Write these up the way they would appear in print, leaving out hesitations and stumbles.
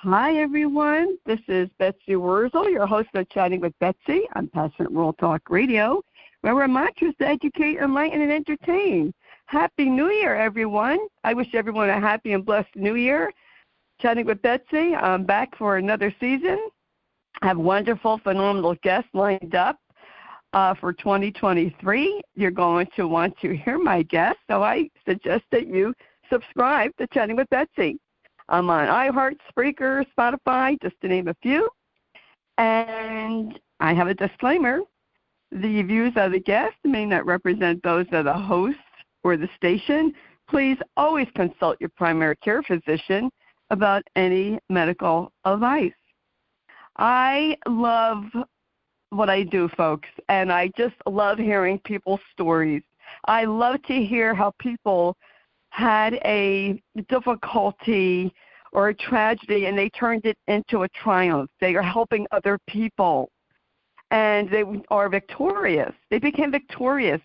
Hi, everyone. This is Betsy Wurzel, your host of Chatting with Betsy on Passionate Rural Talk Radio, where our mantra is to educate, enlighten, and entertain. Happy New Year, everyone. I wish everyone a happy and blessed New Year. Chatting with Betsy, I'm back for another season. I have wonderful, phenomenal guests lined up for 2023. You're going to want to hear my guests, so I suggest that you subscribe to Chatting with Betsy. I'm on iHeart, Spreaker, Spotify, just to name a few. And I have a disclaimer. The views of the guest may not represent those of the host or the station. Please always consult your primary care physician about any medical advice. I love what I do, folks, and I just love hearing people's stories. I love to hear how people had a difficulty or a tragedy, and they turned it into a triumph. They are helping other people, and they are victorious. They became victorious,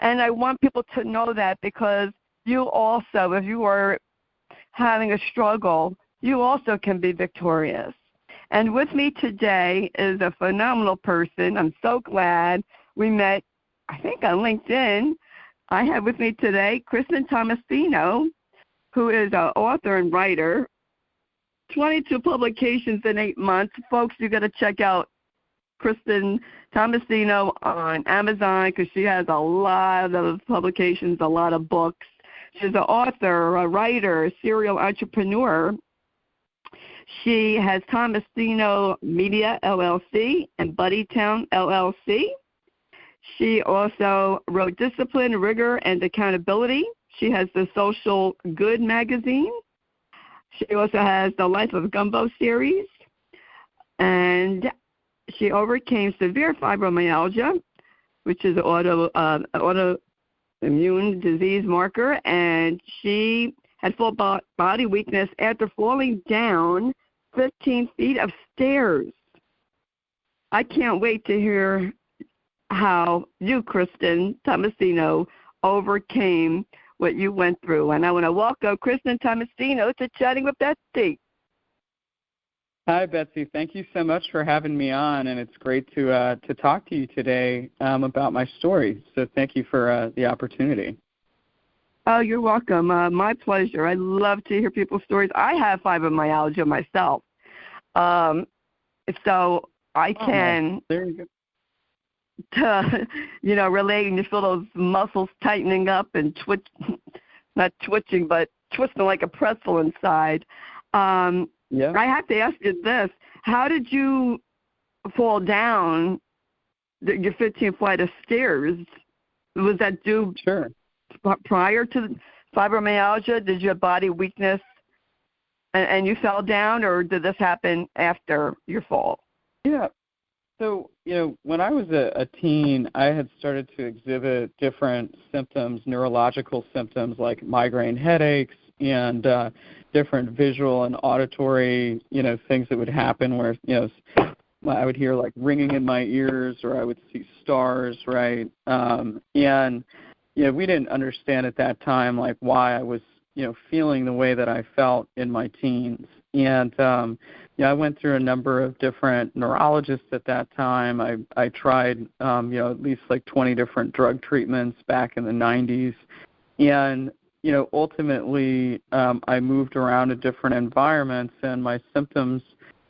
and I want people to know that, because you also, if you are having a struggle, you also can be victorious. And with me today is a phenomenal person. I'm so glad we met, I think, on LinkedIn. I have with me today Kristen Thomasino, who is an author and writer, 22 publications in 8 months. Folks, you got to check out Kristen Thomasino on Amazon, because she has a lot of publications, a lot of books. She's an author, a writer, a serial entrepreneur. She has Thomasino Media, LLC, and Buddytown, LLC. She also wrote Discipline, Rigor, and Accountability. She has the Social Good magazine. She also has the Life of Gumbo series. And she overcame severe fibromyalgia, which is an autoimmune disease marker, and she had full body weakness after falling down 15 feet of stairs. I can't wait to hear how you, Kristen Thomasino, overcame what you went through. And I want to welcome Kristen Thomasino to Chatting with Betsy. Hi, Betsy. Thank you so much for having me on, and it's great to talk to you today about my story. So thank you for the opportunity. Oh, you're welcome. My pleasure. I love to hear people's stories. I have fibromyalgia myself, so I can, there you go. Relate, and you feel those muscles tightening up and not twitching, but twisting like a pretzel inside. Yeah. I have to ask you this. How did you fall down your 15th flight of stairs? Was that due prior to fibromyalgia? Did you have body weakness and you fell down, or did this happen after your fall? Yeah. So, when I was a teen, I had started to exhibit different symptoms, neurological symptoms like migraine headaches and different visual and auditory, things that would happen where, I would hear like ringing in my ears, or I would see stars, right? And, we didn't understand at that time, like, why I was, feeling the way that I felt in my teens. And, I went through a number of different neurologists at that time. I tried, at least like 20 different drug treatments back in the 90s. And, ultimately, I moved around to different environments, and my symptoms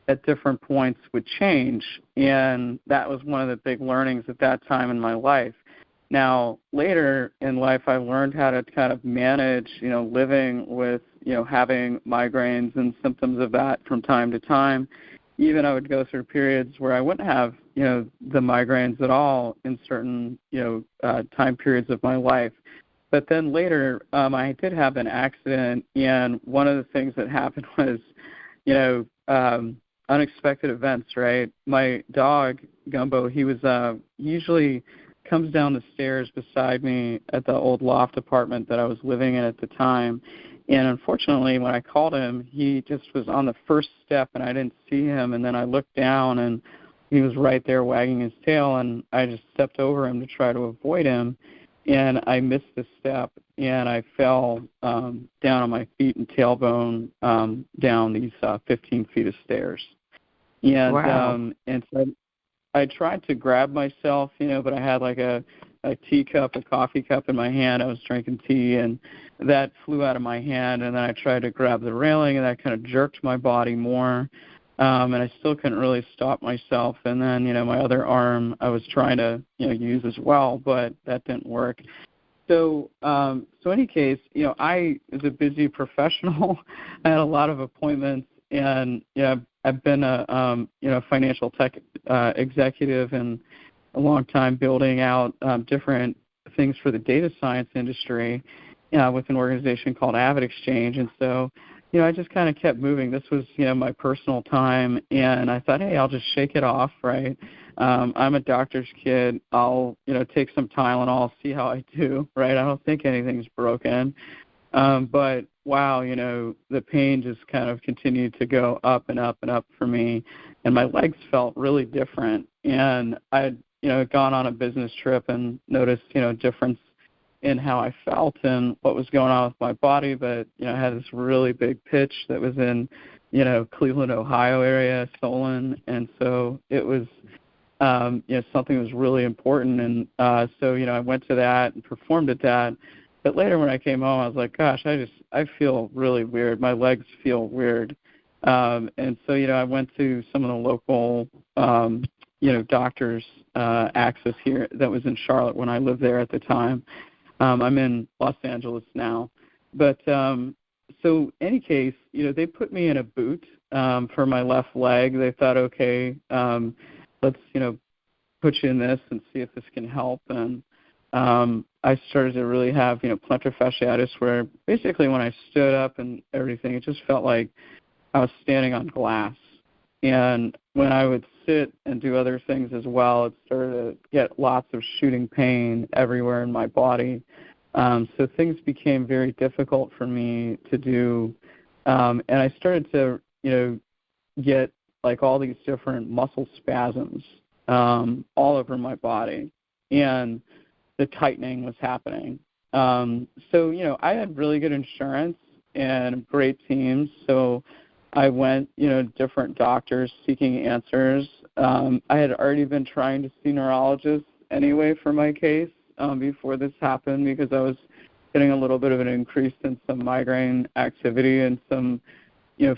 at different points would change. And that was one of the big learnings at that time in my life. Now, later in life, I learned how to kind of manage, living with, having migraines and symptoms of that from time to time. Even I would go through periods where I wouldn't have, the migraines at all in certain, time periods of my life. But then later, I did have an accident, and one of the things that happened was, unexpected events, right? My dog, Gumbo, he was usually comes down the stairs beside me at the old loft apartment that I was living in at the time. And unfortunately, when I called him, he just was on the first step, and I didn't see him. And then I looked down, and he was right there wagging his tail, and I just stepped over him to try to avoid him. and I missed a step, and I fell down on my feet and tailbone down these 15 feet of stairs. And Wow. and so I tried to grab myself, but I had like a teacup, a coffee cup in my hand. I was drinking tea, and that flew out of my hand. And then I tried to grab the railing, and that kind of jerked my body more. And I still couldn't really stop myself. And then, my other arm I was trying to, use as well, but that didn't work. So, so any case, I was a busy professional. I had a lot of appointments, and I've been a financial tech executive and a long time building out different things for the data science industry with an organization called Avid Exchange, and so I just kind of kept moving. This was my personal time, and I thought, hey, I'll just shake it off, right? I'm a doctor's kid. I'll take some Tylenol, see how I do, right? I don't think anything's broken. But wow, the pain just kind of continued to go up and up and up for me, and my legs felt really different. And I'd gone on a business trip and noticed difference in how I felt and what was going on with my body. But I had this really big pitch that was in Cleveland, Ohio area, Solon, and so it was something that was really important. And so I went to that and performed at that. But later when I came home, I was like, gosh, I feel really weird. My legs feel weird. And so, I went to some of the local, doctors' access here that was in Charlotte when I lived there at the time. I'm in Los Angeles now. But so any case, they put me in a boot for my left leg. They thought, okay, let's, put you in this and see if this can help. And I started to really have, plantar fasciitis, where basically when I stood up and everything, it just felt like I was standing on glass. And when I would sit and do other things as well, it started to get lots of shooting pain everywhere in my body. So things became very difficult for me to do. And I started to, get like all these different muscle spasms all over my body. And the tightening was happening. So, I had really good insurance and great teams. So I went, different doctors seeking answers. I had already been trying to see neurologists anyway for my case before this happened, because I was getting a little bit of an increase in some migraine activity and some,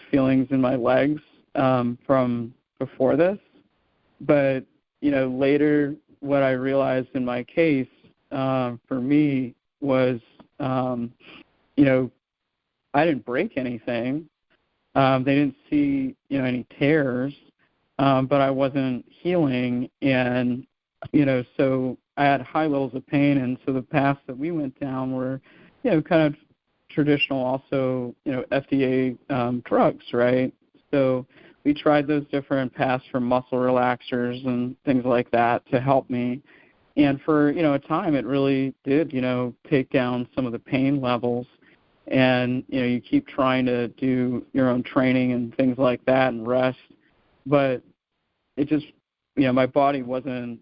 feelings in my legs from before this. But, later what I realized in my case for me was, I didn't break anything. They didn't see, any tears, but I wasn't healing. And, so I had high levels of pain. And so the paths that we went down were, kind of traditional, also, FDA drugs, right? So we tried those different paths for muscle relaxers and things like that to help me. And for, a time, it really did, take down some of the pain levels. And, you keep trying to do your own training and things like that and rest. But it just, my body wasn't,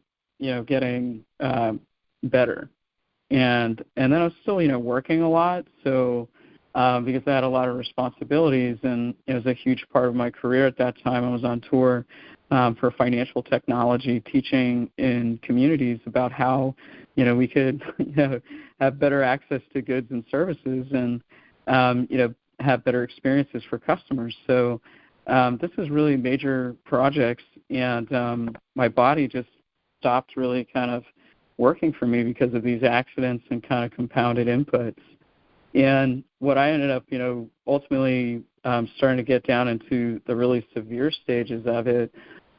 getting better. And then I was still, working a lot. So because I had a lot of responsibilities, and it was a huge part of my career at that time. I was on tour for financial technology, teaching in communities about how, we could, have better access to goods and services and, have better experiences for customers. So this is really major projects, and my body just stopped really kind of working for me because of these accidents and kind of compounded inputs. And what I ended up, ultimately starting to get down into the really severe stages of it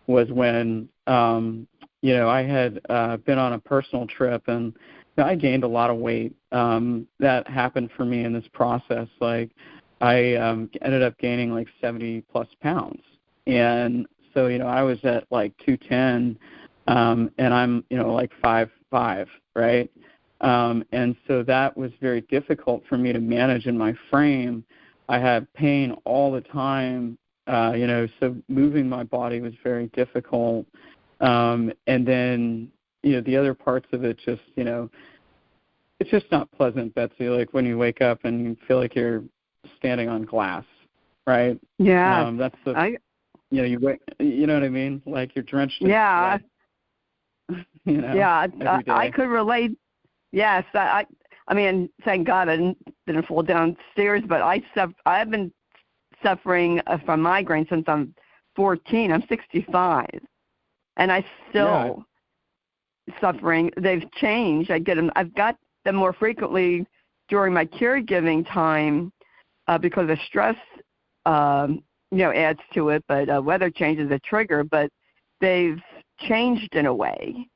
was when, I had been on a personal trip, and I gained a lot of weight. That happened for me in this process. Like, I ended up gaining like 70-plus pounds. And so, I was at like 210, and I'm, like 5'5", right? And so that was very difficult for me to manage in my frame. I had pain all the time, so moving my body was very difficult. And then, the other parts of it just, it's just not pleasant, Betsy, like when you wake up and you feel like you're standing on glass, right? Yeah. That's the, you know what I mean? Like you're drenched in yeah. sweat, Yeah, every day. I could relate. Yes, I mean, thank God I didn't fall downstairs, but I've been suffering from migraine since I'm 14. I'm 65, and I still suffering. They've changed. I've got them more frequently during my caregiving time because of stress, adds to it. But weather change is a trigger. But they've changed in a way,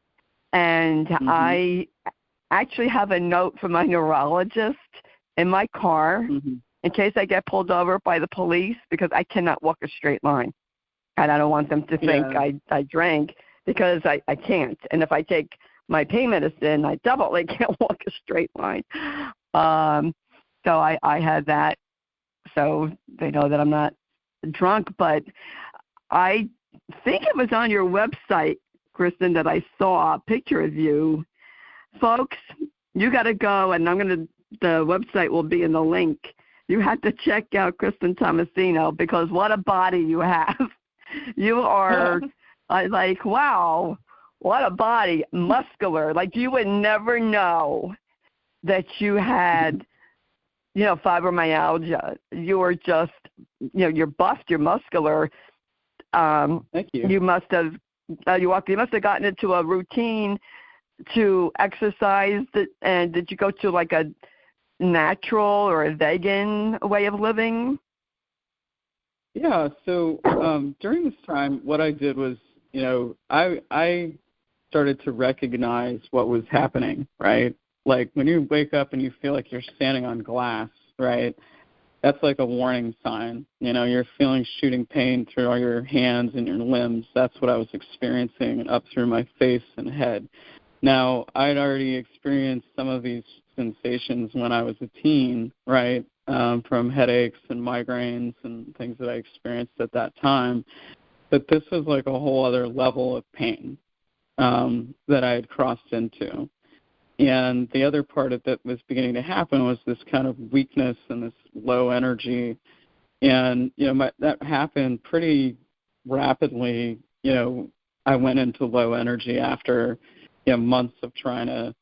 and I actually have a note from my neurologist in my car in case I get pulled over by the police because I cannot walk a straight line. And I don't want them to think I drank because I can't. And if I take my pain medicine, I definitely can't walk a straight line. So I had that. So they know that I'm not drunk. But I think it was on your website, Kristen, that I saw a picture of you. Folks, you got to go, and the website will be in the link. You have to check out Kristen Thomasino because what a body you have. You are like, wow, what a body, muscular. Like you would never know that you had, fibromyalgia. You were just, you're buffed, you're muscular. Thank you. You must have gotten into a routine to exercise, and did you go to like a natural or a vegan way of living? Yeah, so during this time, what I did was, I started to recognize what was happening, right? Like when you wake up and you feel like you're standing on glass, right? That's like a warning sign. You're feeling shooting pain through all your hands and your limbs. That's what I was experiencing up through my face and head. Now, I'd already experienced some of these sensations when I was a teen, right, from headaches and migraines and things that I experienced at that time. But this was like a whole other level of pain that I had crossed into. And the other part of that was beginning to happen was this kind of weakness and this low energy. And, that happened pretty rapidly. I went into low energy after months of trying to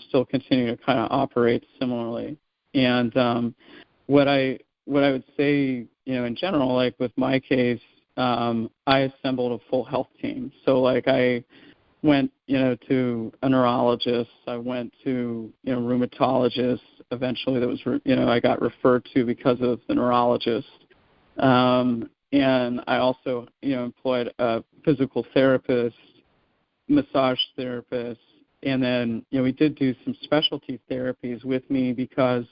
still continue to kind of operate similarly. And what I would say, in general, like with my case, I assembled a full health team. So like I went, to a neurologist. I went to, rheumatologist. Eventually that was, I got referred to because of the neurologist. And I also, employed a physical therapist, massage therapist, and then we did do some specialty therapies with me because,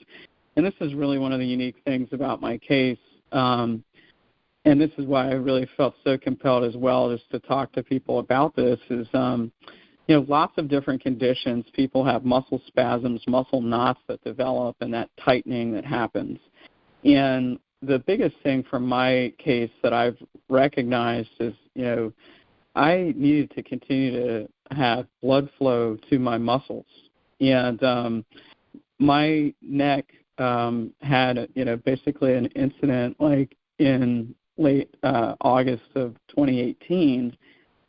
and this is really one of the unique things about my case, and this is why I really felt so compelled as well just to talk to people about this is, lots of different conditions. People have muscle spasms, muscle knots that develop, and that tightening that happens. And the biggest thing from my case that I've recognized is, I needed to continue to have blood flow to my muscles. And my neck had, basically an incident like in late August of 2018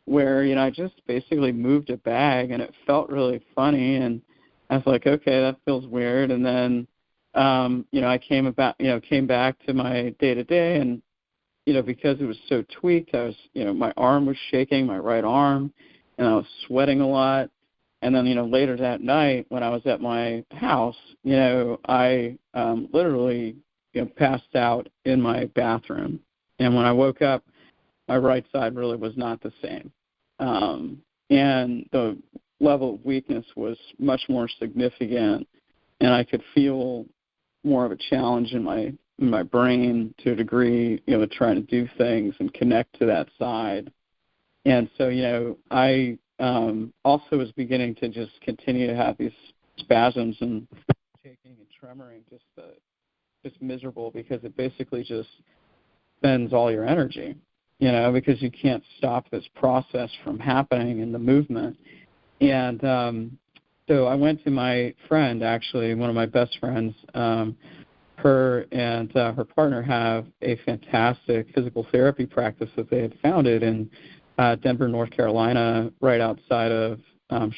where, I just basically moved a bag and it felt really funny. And I was like, okay, that feels weird. And then, I came back to my day-to-day and, because it was so tweaked, I was, my arm was shaking, my right arm, and I was sweating a lot. And then, later that night when I was at my house, I literally, passed out in my bathroom. And when I woke up, my right side really was not the same. And the level of weakness was much more significant, and I could feel more of a challenge in my brain to a degree, trying to do things and connect to that side. And so, I also was beginning to just continue to have these spasms and shaking and tremoring, just miserable because it basically just spends all your energy, because you can't stop this process from happening in the movement. And so I went to my friend, actually, one of my best friends. Her and her partner have a fantastic physical therapy practice that they had founded in Denver, North Carolina, right outside of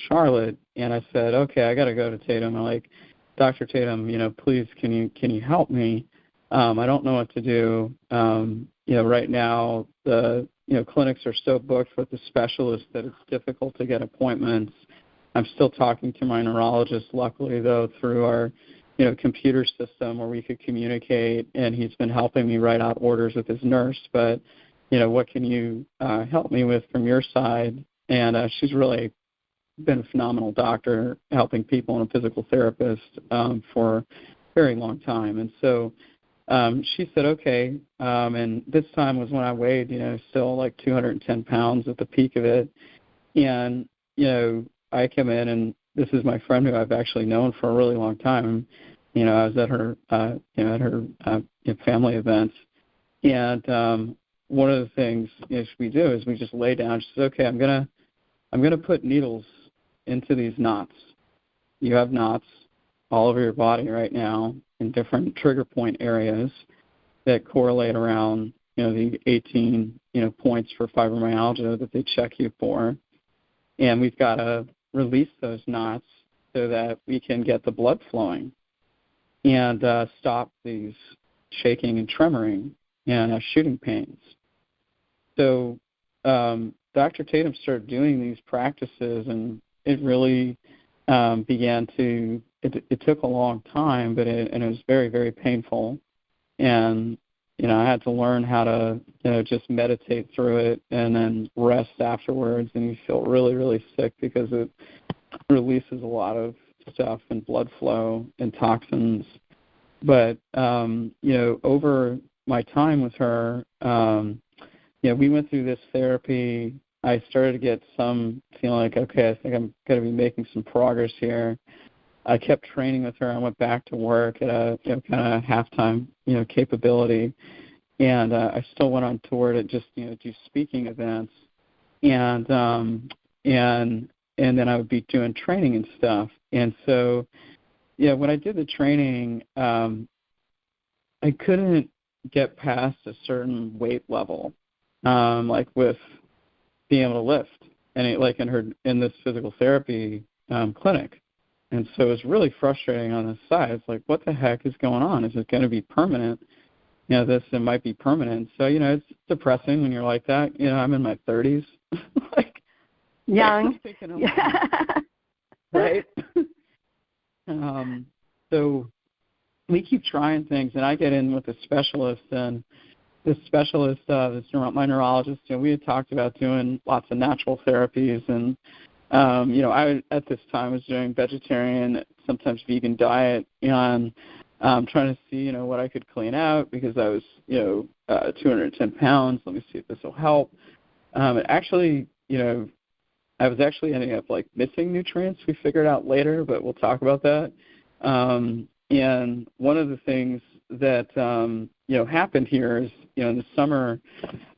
Charlotte. And I said, okay, I got to go to Tatum. I'm like, Dr. Tatum, please, can you help me? I don't know what to do. Right now the clinics are so booked with the specialists that it's difficult to get appointments. I'm still talking to my neurologist, luckily, though, through our computer system where we could communicate, and he's been helping me write out orders with his nurse. But, what can you help me with from your side? And she's really been a phenomenal doctor, helping people and a physical therapist for a very long time. And so she said, okay, and this time was when I weighed, still like 210 pounds at the peak of it. And, I come in, and this is my friend who I've actually known for a really long time. I was at her, family event, and one of the things we do is we just lay down. She says, "Okay, I'm gonna put needles into these knots. You have knots all over your body right now in different trigger point areas that correlate around, the 18, points for fibromyalgia that they check you for, and we've got to release those knots so that we can get the blood flowing and stop these shaking and tremoring and shooting pains." So Dr. Tatum started doing these practices, and it really began to, it took a long time, but it was very, very painful. And, I had to learn how to, just meditate through it and then rest afterwards, and you feel really, really sick because it releases a lot of stuff and blood flow and toxins. But, over my time with her, we went through this therapy. I started to get some feeling like, okay, I think I'm going to be making some progress here. I kept training with her. I went back to work at a kind of half-time capability, and I still went on tour to just do speaking events, and then I would be doing training and stuff. And so, when I did the training, I couldn't get past a certain weight level, like with being able to lift, and in this physical therapy clinic. And so it's really frustrating on this side. It's like, what the heck is going on? Is it going to be permanent? It might be permanent. So, it's depressing when you're like that. I'm in my 30s. Young. Right? So we keep trying things, and I get in with a specialist, and this specialist, my neurologist, we had talked about doing lots of natural therapies, and I at this time was doing vegetarian, sometimes vegan diet, and trying to see, what I could clean out because I was, 210 pounds. Let me see if this will help. Actually, I was actually ending up missing nutrients. We figured out later, but we'll talk about that. And one of the things that happened here is, in the summer,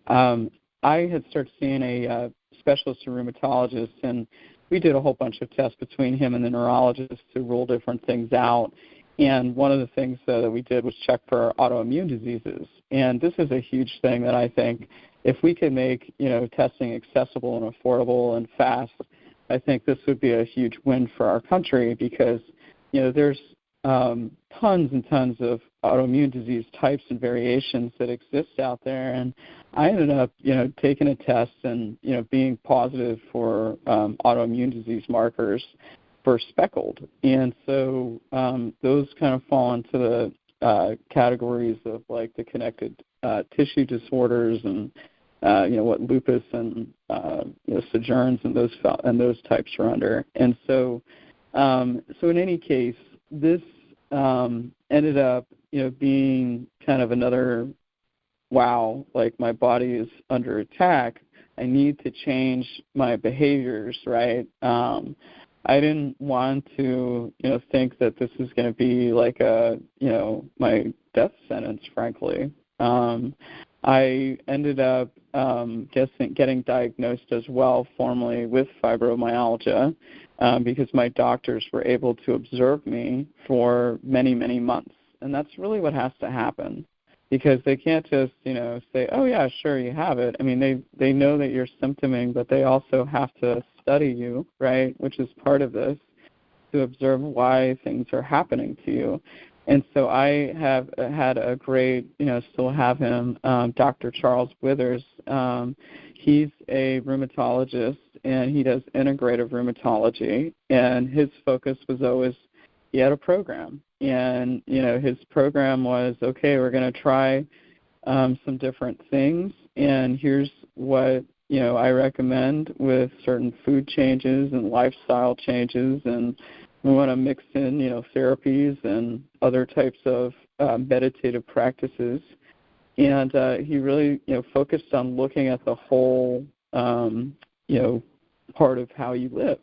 I had started seeing a specialist, a rheumatologist, and we did a whole bunch of tests between him and the neurologist to rule different things out. And one of the things that we did was check for autoimmune diseases. And this is a huge thing that I think if we could make, testing accessible and affordable and fast, I think this would be a huge win for our country because, there's tons and tons of autoimmune disease types and variations that exist out there. And I ended up, taking a test and, being positive for autoimmune disease markers for speckled. And so those kind of fall into the categories of the connected tissue disorders and, what lupus and, Sjögren's and those types are under. And so, so in any case, this ended up, being kind of another, wow, my body is under attack. I need to change my behaviors, right? I didn't want to, think that this is going to be my death sentence, frankly. I ended up getting diagnosed as well formally with fibromyalgia because my doctors were able to observe me for many, many months. And that's really what has to happen, because they can't just, say, oh, yeah, sure, you have it. I mean, they know that you're symptoming, but they also have to study you, right, which is part of this, to observe why things are happening to you. And so I have had a great, still have him, Dr. Charles Withers. He's a rheumatologist, and he does integrative rheumatology, and his focus was always, he had a program. And, his program was, okay, we're going to try some different things, and here's what, I recommend with certain food changes and lifestyle changes, and we want to mix in, therapies and other types of meditative practices. And he really, focused on looking at the whole, part of how you live.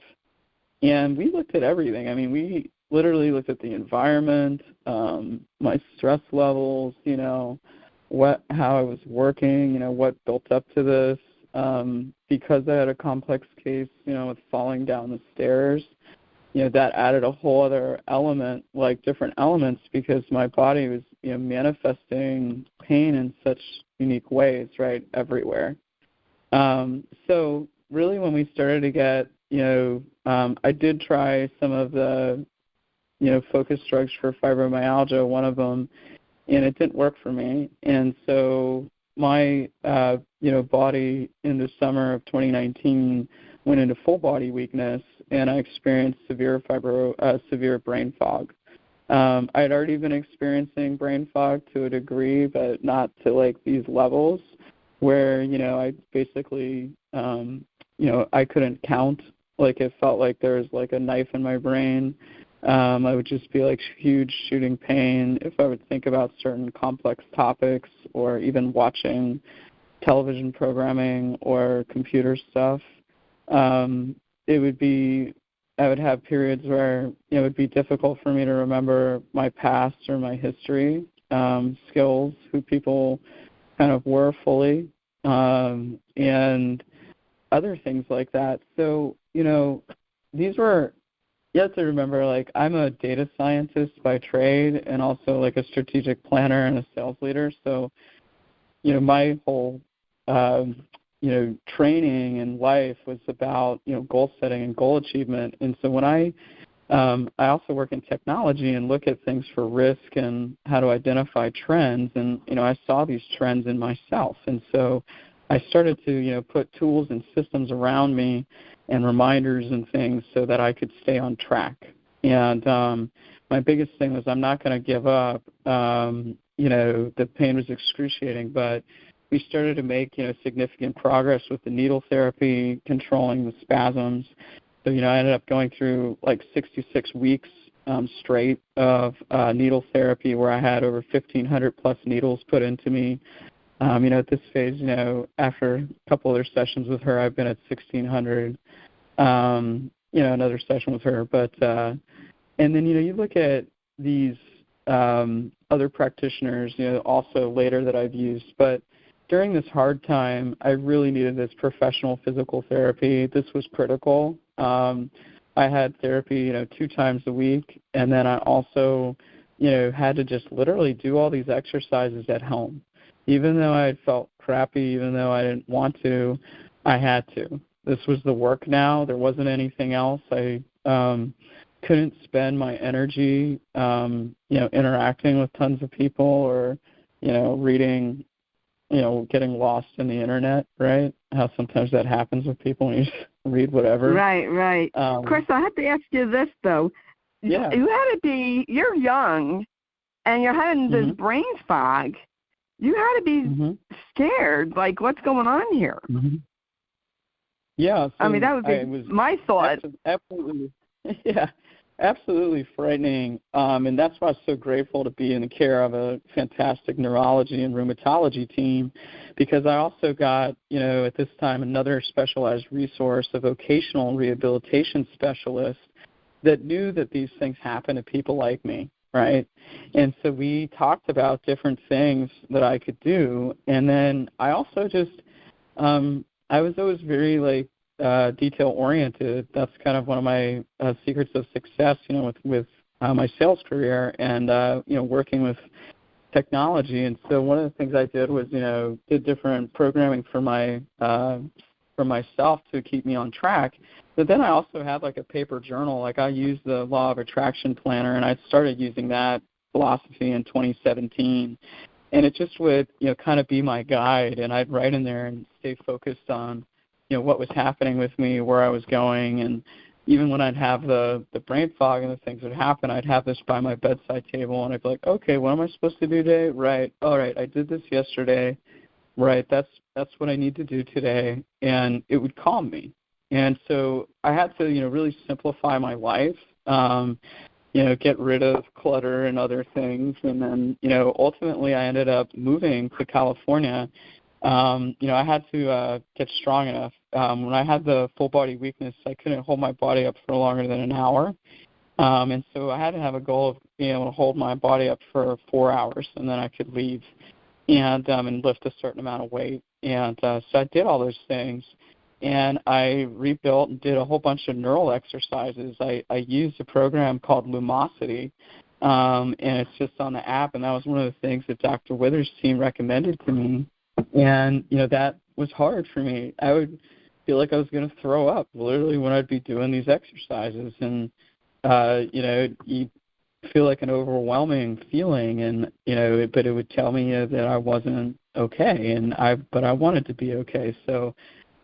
And we looked at everything. I mean, we literally looked at the environment, my stress levels, how I was working, what built up to this. Because I had a complex case, with falling down the stairs, that added a whole other element, like different elements, because my body was, manifesting pain in such unique ways, right, everywhere. So really when we started to get, I did try some of the, focus drugs for fibromyalgia, one of them, and it didn't work for me. And so my, body in the summer of 2019 went into full body weakness, and I experienced severe brain fog. I had already been experiencing brain fog to a degree, but not to like these levels where, I basically, I couldn't count. Like it felt like there was like a knife in my brain. I would just be like huge shooting pain if I would think about certain complex topics or even watching television programming or computer stuff. I would have periods where it would be difficult for me to remember my past or my history, skills, who people kind of were fully, and other things like that. So, these were, you have to remember, like, I'm a data scientist by trade and also like a strategic planner and a sales leader. So, my whole training in life was about, goal setting and goal achievement. And so when I also work in technology and look at things for risk and how to identify trends, and, I saw these trends in myself. And so I started to, put tools and systems around me and reminders and things so that I could stay on track. And my biggest thing was I'm not going to give up. The pain was excruciating, but we started to make, significant progress with the needle therapy, controlling the spasms. So, I ended up going through like 66 weeks straight of needle therapy, where I had over 1,500 plus needles put into me. At this phase, after a couple other sessions with her, I've been at 1,600, another session with her. But, and then, you look at these other practitioners, also later that I've used. But during this hard time, I really needed this professional physical therapy. This was critical. I had therapy, 2 times a week. And then I also, had to just literally do all these exercises at home. Even though I had felt crappy, even though I didn't want to, I had to. This was the work now. There wasn't anything else. I couldn't spend my energy, interacting with tons of people or, reading, getting lost in the internet, right? How sometimes that happens with people when you just read whatever. Right. Chris, I have to ask you this, though. Yeah. You're young, and you're having this brain fog. You had to be scared, like, what's going on here? Mm-hmm. Yeah. So I mean, that would be my thought. Absolutely. Yeah, absolutely frightening. And that's why I was so grateful to be in the care of a fantastic neurology and rheumatology team, because I also got, at this time, another specialized resource, a vocational rehabilitation specialist that knew that these things happen to people like me. right? And so we talked about different things that I could do. And then I also just, I was always very, detail-oriented. That's kind of one of my secrets of success, with my sales career and, working with technology. And so one of the things I did was, did different programming for myself to keep me on track. But then I also had like a paper journal. Like I used the Law of Attraction Planner, and I started using that philosophy in 2017. And it just would, kind of be my guide. And I'd write in there and stay focused on, what was happening with me, where I was going. And even when I'd have the brain fog and the things would happen, I'd have this by my bedside table, and I'd be like, okay, what am I supposed to do today? Right. All right, I did this yesterday. Right, that's what I need to do today. And it would calm me. And so I had to, really simplify my life, get rid of clutter and other things. And then, ultimately I ended up moving to California. I had to get strong enough. When I had the full body weakness, I couldn't hold my body up for longer than an hour. And so I had to have a goal of being able to hold my body up for 4 hours, and then I could leave and lift a certain amount of weight. And so I did all those things, and I rebuilt and did a whole bunch of neural exercises. I used a program called Lumosity, and it's just on the app, and that was one of the things that Dr. Withers' team recommended to me. And, that was hard for me. I would feel like I was going to throw up literally when I'd be doing these exercises. And, you feel like an overwhelming feeling, and, but it would tell me that I wasn't okay, but I wanted to be okay. So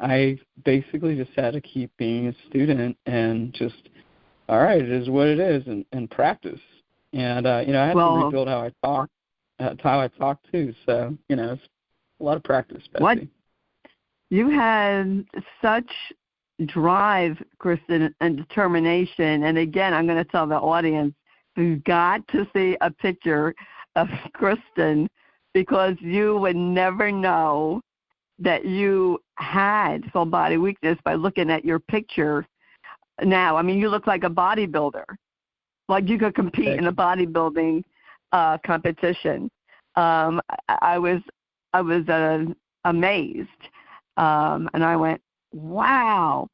I basically just had to keep being a student and just, all right, it is what it is, and practice. And, I had to rebuild how I talk too. So, it's a lot of practice, Betsy. What? You had such drive, Kristen, and determination. And again, I'm going to tell the audience, you've got to see a picture of Kristen, because you would never know that you had full body weakness by looking at your picture now. I mean, you look like a bodybuilder, like you could compete in a bodybuilding competition. I was amazed, and I went, wow,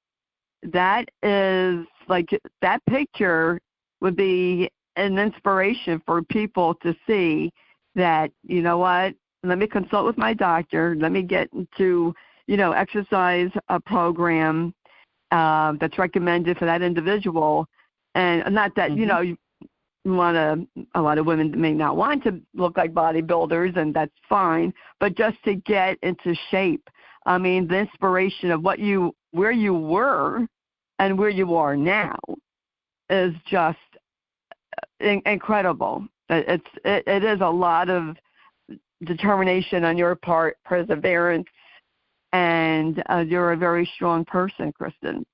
that is like, that picture would be an inspiration for people to see that, you know what, let me consult with my doctor, let me get into, exercise a program that's recommended for that individual. And not that, you want to, a lot of women may not want to look like bodybuilders, and that's fine, but just to get into shape. I mean, the inspiration of where you were and where you are now is just incredible. It is a lot of determination on your part, perseverance, and you're a very strong person, Kristen,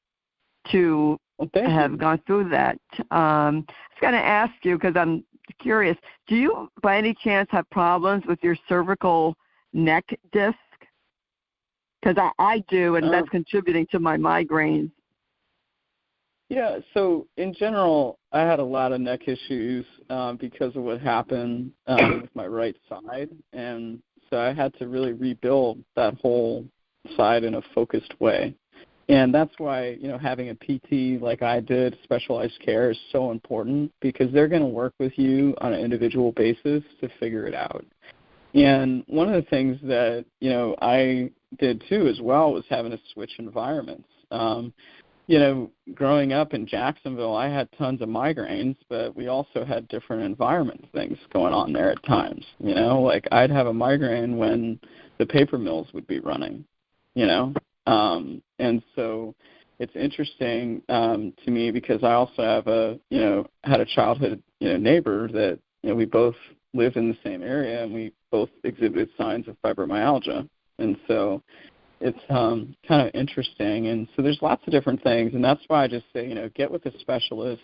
to have gone through that. I was going to ask you, because I'm curious, do you by any chance have problems with your cervical neck disc? Because I do, and that's contributing to my migraines. Yeah, so in general, I had a lot of neck issues because of what happened with my right side. And so I had to really rebuild that whole side in a focused way. And that's why, having a PT like I did, specialized care, is so important, because they're going to work with you on an individual basis to figure it out. And one of the things that, I did too as well was having to switch environments. Growing up in Jacksonville, I had tons of migraines, but we also had different environment things going on there at times. Like I'd have a migraine when the paper mills would be running, and so it's interesting to me, because I also have had a childhood, neighbor that, we both lived in the same area, and we both exhibited signs of fibromyalgia. And so it's kind of interesting. And so there's lots of different things, and that's why I just say, get with a specialist,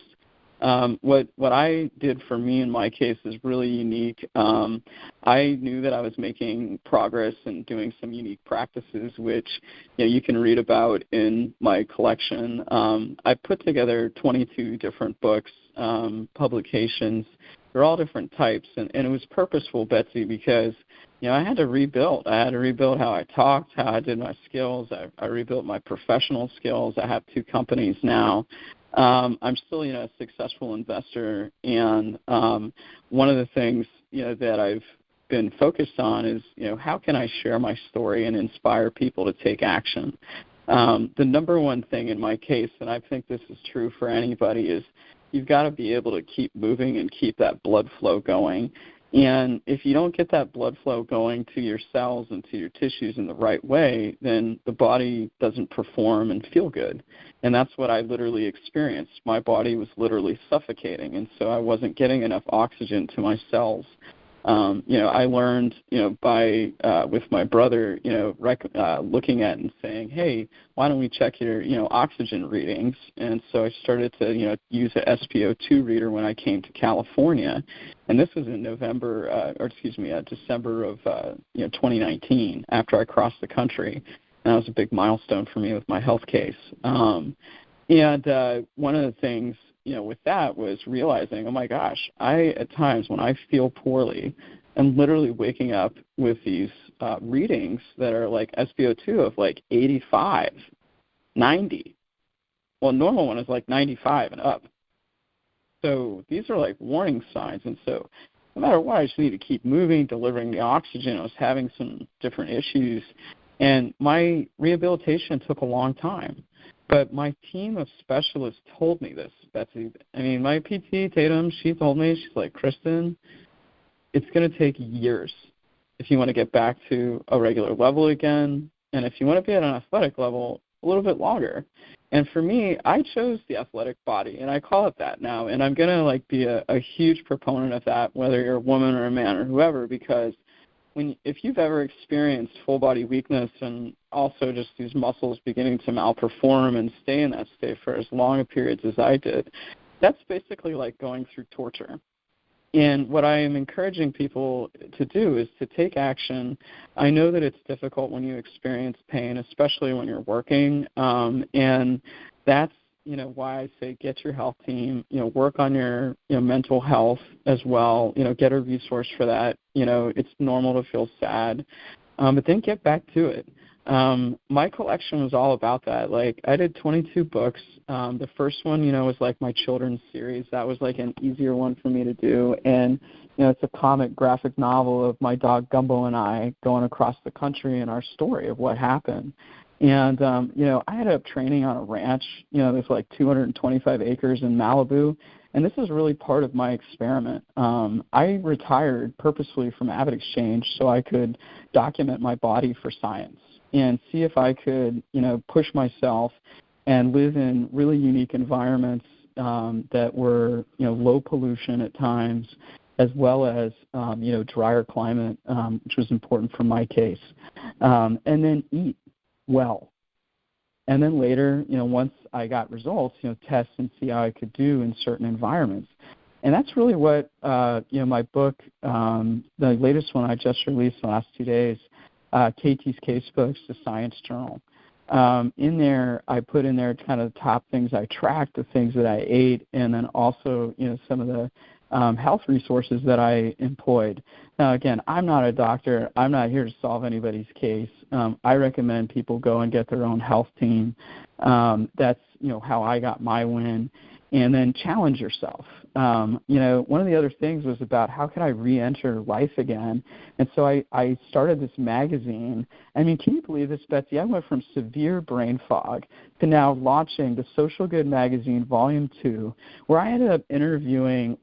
What I did for me in my case is really unique. I knew that I was making progress and doing some unique practices, which you can read about in my collection. I put together 22 different books, publications. They're all different types, and it was purposeful, Betsy, because I had to rebuild. I had to rebuild how I talked, how I did my skills. I rebuilt my professional skills. I have 2 companies now. I'm still, a successful investor, and one of the things, that I've been focused on is, how can I share my story and inspire people to take action? The number one thing in my case, and I think this is true for anybody, is you've got to be able to keep moving and keep that blood flow going. And if you don't get that blood flow going to your cells and to your tissues in the right way, then the body doesn't perform and feel good. And that's what I literally experienced. My body was literally suffocating, and so I wasn't getting enough oxygen to my cells. I learned, by with my brother, looking at and saying, hey, why don't we check your, oxygen readings? And so I started to, use a SpO2 reader when I came to California, and this was in December of 2019, after I crossed the country, and that was a big milestone for me with my health case. And one of the things, with that was realizing, oh my gosh, at times when I feel poorly, I'm literally waking up with these readings that are like SpO2 of like 85, 90. Well, normal one is like 95 and up. So these are like warning signs. And so no matter what, I just need to keep moving, delivering the oxygen. I was having some different issues. And my rehabilitation took a long time. But my team of specialists told me this, Betsy. I mean, my PT, Tatum, she told me, she's like, Kristen, it's going to take years if you want to get back to a regular level again. And if you want to be at an athletic level, a little bit longer. And for me, I chose the athletic body, and I call it that now. And I'm going to be a huge proponent of that, whether you're a woman or a man or whoever, because if you've ever experienced full body weakness and also just these muscles beginning to malperform and stay in that state for as long a periods as I did, that's basically like going through torture. And what I am encouraging people to do is to take action. I know that it's difficult when you experience pain, especially when you're working, and that's why I say get your health team, work on your mental health as well, get a resource for that. It's normal to feel sad, but then get back to it. My collection was all about that. Like, I did 22 books. The first one, was like my children's series. That was like an easier one for me to do. And, it's a comic graphic novel of my dog Gumbo and I going across the country and our story of what happened. And, I ended up training on a ranch, there's like 225 acres in Malibu. And this is really part of my experiment. I retired purposefully from Avid Exchange so I could document my body for science and see if I could, push myself and live in really unique environments that were, low pollution at times, as well as, drier climate, which was important for my case, and then eat well. And then later, once I got results, test and see how I could do in certain environments. And that's really what, my book, the latest one I just released the last 2 days, KT's Casebooks, the Science Journal. In there, I put in there kind of the top things I tracked, the things that I ate, and then also, some of the health resources that I employed. Now, again, I'm not a doctor. I'm not here to solve anybody's case. I recommend people go and get their own health team. That's, how I got my win. And then challenge yourself. One of the other things was about how can I re-enter life again? And so I started this magazine. I mean, can you believe this, Betsy? I went from severe brain fog to now launching the Social Good Magazine Volume 2, where I ended up interviewing,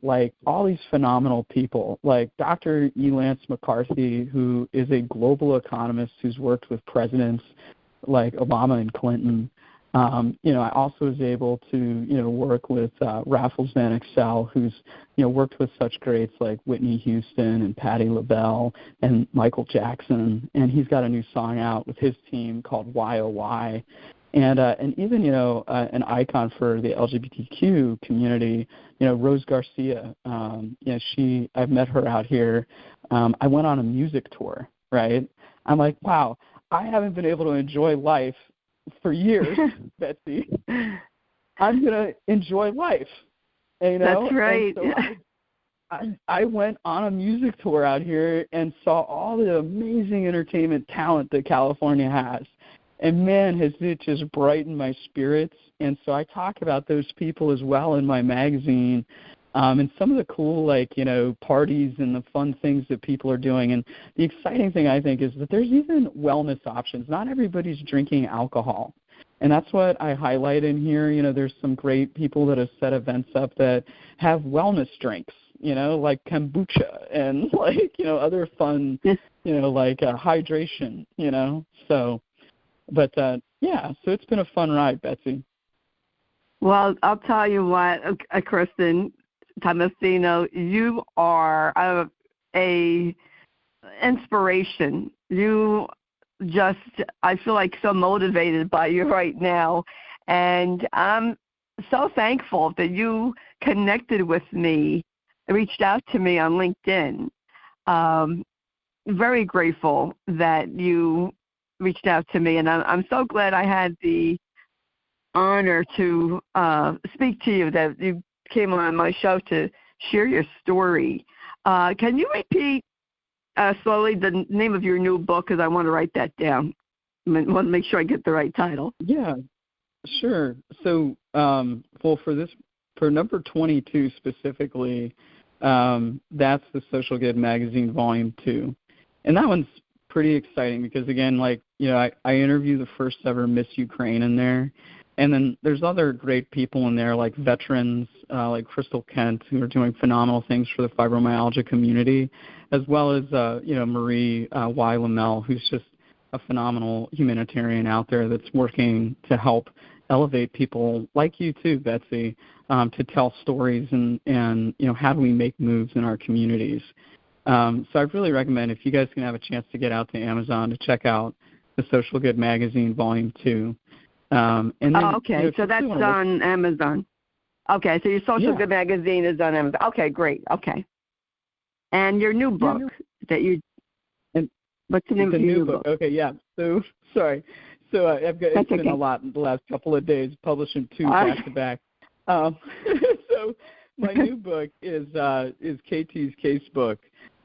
all these phenomenal people, like Dr. E. Lance McCarthy, who is a global economist who's worked with presidents like Obama and Clinton. I also was able to, work with Raffles Van Exel, who's, worked with such greats like Whitney Houston and Patti LaBelle and Michael Jackson. And he's got a new song out with his team called YOY. And even, an icon for the LGBTQ community, Rose Garcia, I've met her out here. I went on a music tour, right? I'm like, wow, I haven't been able to enjoy life for years, Betsy. I'm going to enjoy life, That's right. And so I went on a music tour out here and saw all the amazing entertainment talent that California has. And, man, has it just brightened my spirits. And so I talk about those people as well in my magazine, and some of the cool, parties and the fun things that people are doing. And the exciting thing, I think, is that there's even wellness options. Not everybody's drinking alcohol. And that's what I highlight in here. There's some great people that have set events up that have wellness drinks, like kombucha and, other fun, like hydration, So, but, so it's been a fun ride, Betsy. Well, I'll tell you what, Kristen Thomasino, you are a inspiration. You just, I feel like so motivated by you right now, and I'm so thankful that you connected with me, reached out to me on LinkedIn. Very grateful that you reached out to me, and I'm so glad I had the honor to speak to you, that you came on my show to share your story. Can you repeat slowly the name of your new book, because I want to write that down. I want to make sure I get the right title. Yeah, sure. So, for number 22 specifically, that's the Social Good Magazine Volume 2. And that one's pretty exciting because, again, I interview the first ever Miss Ukraine in there. And then there's other great people in there, like veterans, like Crystal Kent, who are doing phenomenal things for the fibromyalgia community, as well as, Marie Y. Lamel, who's just a phenomenal humanitarian out there that's working to help elevate people like you too, Betsy, to tell stories and how do we make moves in our communities. So I really recommend, if you guys can have a chance to get out to Amazon, to check out the Social Good Magazine Volume 2. And then, okay, so that's on Amazon. Okay, so your Social Good Magazine is on Amazon. Okay, great. Okay. And your new book what's the name of your new book? Okay, yeah. So, sorry. So it's been a lot the last couple of days, publishing 2 back-to-back. So my new book is KT's Casebook,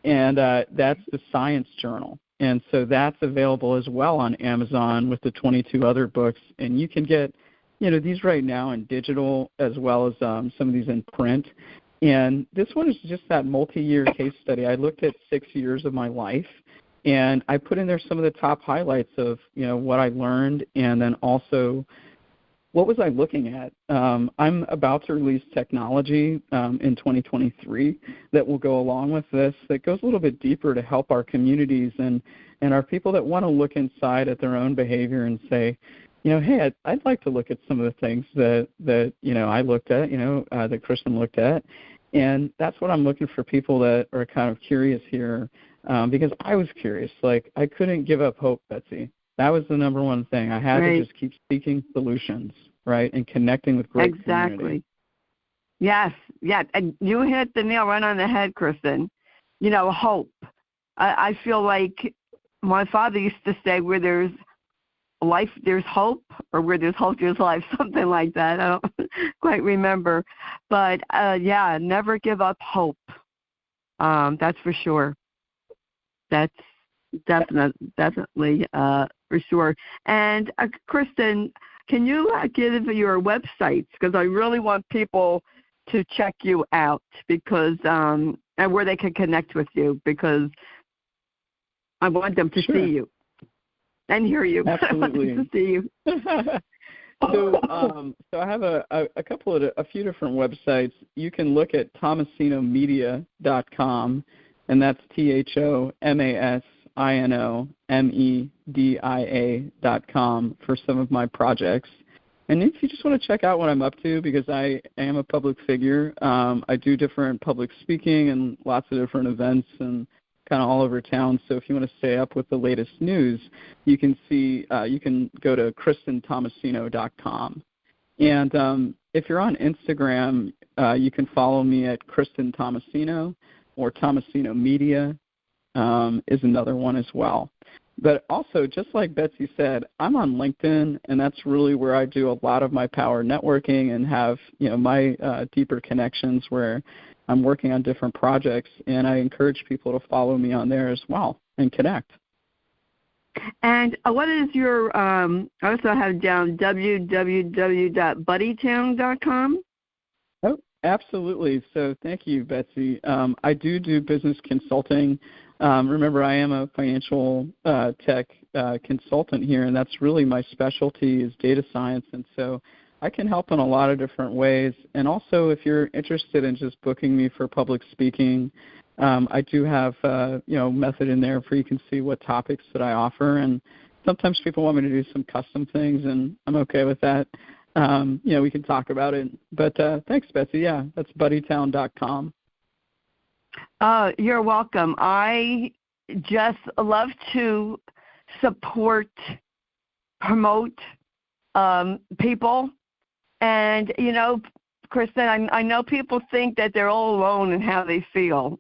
and that's the Science Journal. And so that's available as well on Amazon with the 22 other books. And you can get, these right now in digital as well as some of these in print. And this one is just that multi-year case study. I looked at 6 years of my life, and I put in there some of the top highlights of, what I learned, and then also what was I looking at? I'm about to release technology in 2023 that will go along with this, that goes a little bit deeper to help our communities and our people that want to look inside at their own behavior and say, hey, I'd like to look at some of the things that I looked at, that Kristen looked at. And that's what I'm looking for, people that are kind of curious here, because I was curious. I couldn't give up hope, Betsy. That was the number one thing. I had to just keep seeking solutions, right, and connecting with great community. Yes, and you hit the nail right on the head, Kristen. Hope. I feel like my father used to say, where there's life, there's hope, or where there's hope, there's life, something like that. I don't quite remember. But, never give up hope. That's for sure. That's definitely for sure. And Kristen, can you give your websites? Because I really want people to check you out, because and where they can connect with you, because I want them to see you and hear you. Absolutely. I want them to see you. So I have a few different websites. You can look at ThomasinoMedia.com, and that's ThomasinoMedia.com for some of my projects. And if you just want to check out what I'm up to, because I am a public figure, I do different public speaking and lots of different events and kind of all over town. So if you want to stay up with the latest news, you can go to KristenThomasino.com. And if you're on Instagram, you can follow me at Kristen Thomasino, or Thomasino Media is another one as well. But also, just like Betsy said, I'm on LinkedIn, and that's really where I do a lot of my power networking and have, my deeper connections where I'm working on different projects, and I encourage people to follow me on there as well and connect. And what is your, I also have down www.buddytown.com. Oh, absolutely. So thank you, Betsy. I do business consulting. Remember, I am a financial tech consultant here, and that's really my specialty is data science. And so I can help in a lot of different ways. And also, if you're interested in just booking me for public speaking, I do have method in there where you can see what topics that I offer. And sometimes people want me to do some custom things, and I'm okay with that. We can talk about it. But thanks, Betsy. Yeah, that's buddytown.com. You're welcome. I just love to support, promote people. And, Kristen, I know people think that they're all alone in how they feel,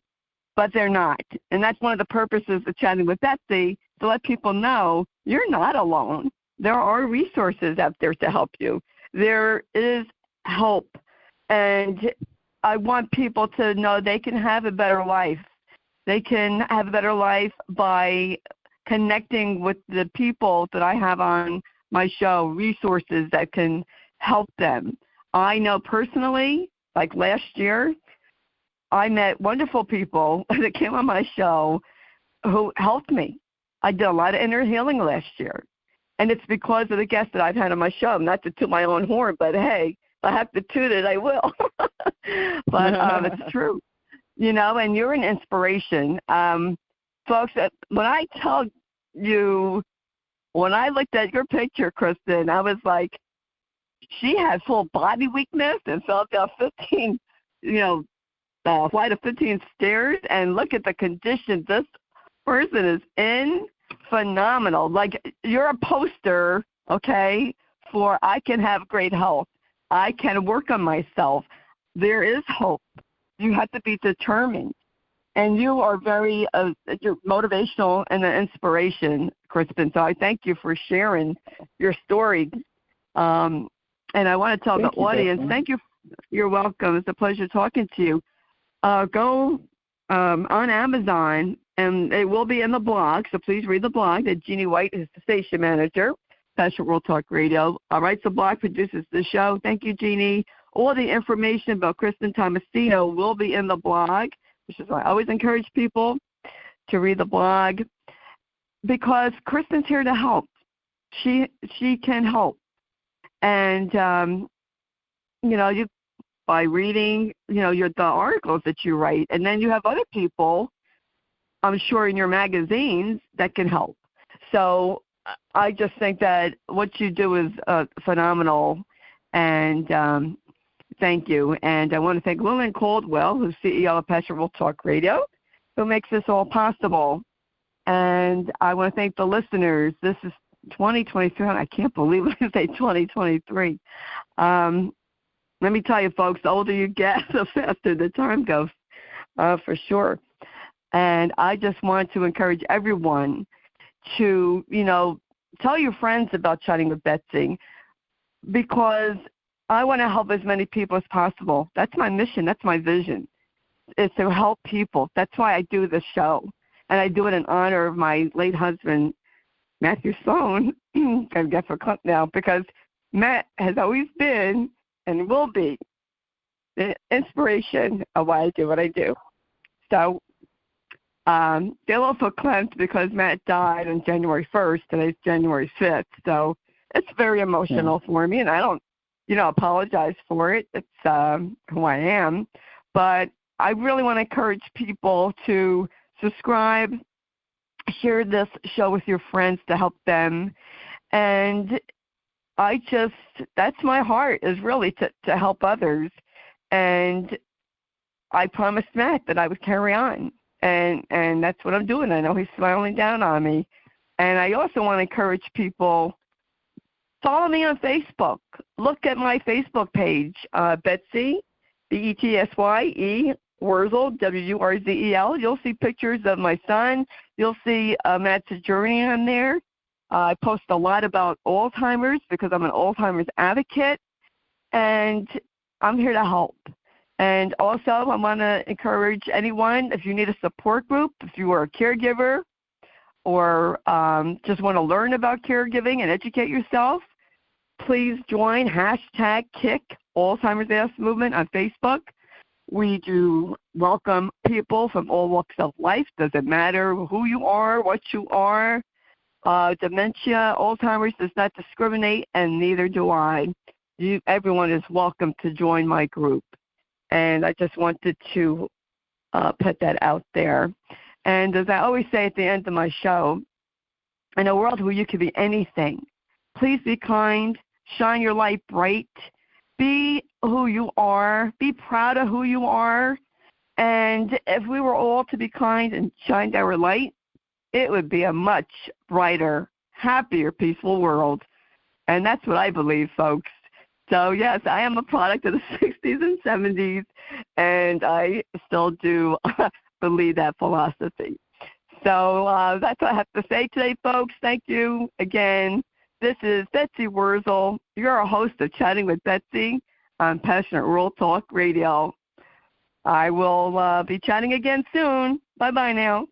but they're not. And that's one of the purposes of chatting with Betsy, to let people know you're not alone. There are resources out there to help you. There is help. And I want people to know they can have a better life. They can have a better life by connecting with the people that I have on my show, resources that can help them. I know personally, like last year, I met wonderful people that came on my show who helped me. I did a lot of inner healing last year, and it's because of the guests that I've had on my show. Not to toot my own horn, but hey, if I have to toot it, I will. But it's true, and you're an inspiration. Folks, when I tell you, when I looked at your picture, Kristen, I was like, she has full body weakness and fell down 15, flight of 15 stairs, and look at the condition this person is in. Phenomenal. Like, you're a poster, okay, for I can have great health. I can work on myself. There is hope. You have to be determined. And you are very you're motivational and an inspiration, Kristen. So I thank you for sharing your story. And I want to tell the audience, thank you. You're welcome. It's a pleasure talking to you. Go on Amazon, and it will be in the blog, so please read the blog. That Jeannie White is the station manager, Passion World Talk Radio. Writes the blog, produces the show. Thank you, Jeannie. All the information about Kristen Thomasino will be in the blog, which is why I always encourage people to read the blog, because Kristen's here to help. She can help. And, you by reading, the articles that you write, and then you have other people, I'm sure, in your magazines that can help. So I just think that what you do is phenomenal, and thank you. And I want to thank Lillian Caldwell, who's CEO of Passion World Talk Radio, who makes this all possible. And I want to thank the listeners. This is 2023. I can't believe I say 2023. Let me tell you, folks, the older you get, the faster the time goes, for sure. And I just want to encourage everyone to, tell your friends about Chatting with Betsy, because I want to help as many people as possible. That's my mission. That's my vision, is to help people. That's why I do this show. And I do it in honor of my late husband, Matthew Sloan. I guess for Clint now, because Matt has always been and will be the inspiration of why I do what I do. So they'll also Clint, because Matt died on January 1st, and it's January 5th. So it's very emotional for me, and I don't, apologize for it. It's who I am. But I really want to encourage people to subscribe, share this show with your friends to help them. And that's my heart, is really to help others. And I promised Matt that I would carry on. And that's what I'm doing. I know he's smiling down on me. And I also want to encourage people, follow me on Facebook. Look at my Facebook page, Betsy, Betsye, Wurzel, Wurzel. You'll see pictures of my son. You'll see Matt's journey on there. I post a lot about Alzheimer's because I'm an Alzheimer's advocate, and I'm here to help. And also, I want to encourage anyone, if you need a support group, if you are a caregiver or just want to learn about caregiving and educate yourself, please join #Kick Alzheimer's Ask Movement on Facebook. We do welcome people from all walks of life. Doesn't matter who you are, what you are. Dementia, Alzheimer's does not discriminate, and neither do I. Everyone is welcome to join my group. And I just wanted to put that out there. And as I always say at the end of my show, in a world where you can be anything, please be kind, shine your light bright, be who you are, be proud of who you are. And if we were all to be kind and shine our light, it would be a much brighter, happier, peaceful world. And that's what I believe, folks. So, yes, I am a product of the 60s and 70s, and I still do believe that philosophy. So that's what I have to say today, folks. Thank you again. This is Betsy Wurzel. You're a host of Chatting with Betsy on Passionate Rural Talk Radio. I will be chatting again soon. Bye-bye now.